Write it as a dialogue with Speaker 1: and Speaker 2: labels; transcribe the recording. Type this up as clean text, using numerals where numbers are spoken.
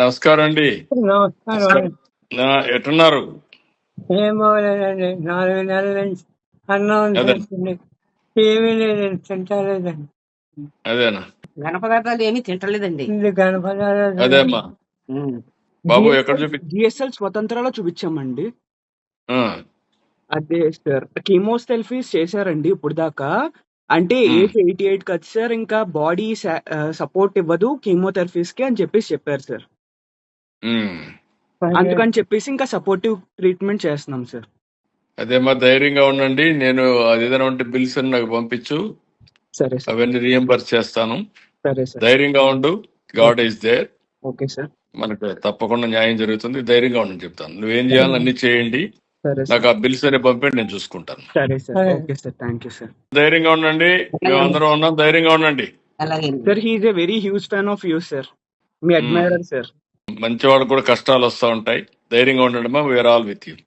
Speaker 1: నమస్కారం అండి.
Speaker 2: నమస్కారం.
Speaker 1: ఎట్టున్నారు?
Speaker 2: ఏం బాగోలేదండి. 4 నెలల నుంచి అన్నం
Speaker 1: అదే
Speaker 2: తింటుంది. ఏమీ లేదండి, తింటలేదండి.
Speaker 1: అదేనా
Speaker 3: ఘన పదార్థాలు ఏమీ తింటలేదండి.
Speaker 2: ఇది గణపదాలు
Speaker 1: అదే అమ్మా బాబు ఎక్కడ చూపి
Speaker 4: జిఎస్ఎల్ స్వతంత్రాలో చూపించామండి.
Speaker 1: ఆ,
Speaker 4: అదే సార్, కీమోథెరపీస్ చేశారండి ఇప్పుడు దాకా. అంటే ఏజ్ 88 కదా సార్, ఇంకా బాడీ సపోర్ట్ ఇవ్వదు కీమోథెరపీస్ కి అని చెప్పారు సార్.
Speaker 1: ఉమ్.
Speaker 4: అందుకని చెప్పేసి ఇంకా సపోర్టివ్ ట్రీట్మెంట్ చేస్తున్నాం సార్.
Speaker 1: అదేమ్మా ధైర్యంగా ఉండండి. నేను అది ఏదైనా ఉంటే బిల్స్ అని నాకు పంపించు,
Speaker 4: సరే సార్.
Speaker 1: అవన్నీ రియంబర్స్ చేస్తాను.
Speaker 4: సరే సార్.
Speaker 1: ధైర్యంగా ఉండు. God is there.
Speaker 4: Okay sir.
Speaker 1: మనకు తప్పకుండా న్యాయం జరుగుతుంది. ధైర్యంగా ఉండని చెప్తాను. నువ్వేం చేయాలని అన్ని చేయండి.
Speaker 4: సరే
Speaker 1: నాకు
Speaker 4: సార్.
Speaker 1: ఆ బిల్స్ అని పంపండి, నేను చూసుకుంటాను.
Speaker 4: సరే సార్.
Speaker 2: సరే.
Speaker 4: Okay sir, thank you sir.
Speaker 1: ధైర్యంగా ఉండండి. మేమందరం ఉన్నాం, ధైర్యంగా ఉండండి.
Speaker 3: అలాగే
Speaker 4: sir, he is a very huge fan of you sir. మీ అడ్మైరర్ సార్.
Speaker 1: మంచివాడు కూడా కష్టాలు వస్తూ ఉంటాయి. ధైర్యంగా ఉండండి. We're all with you.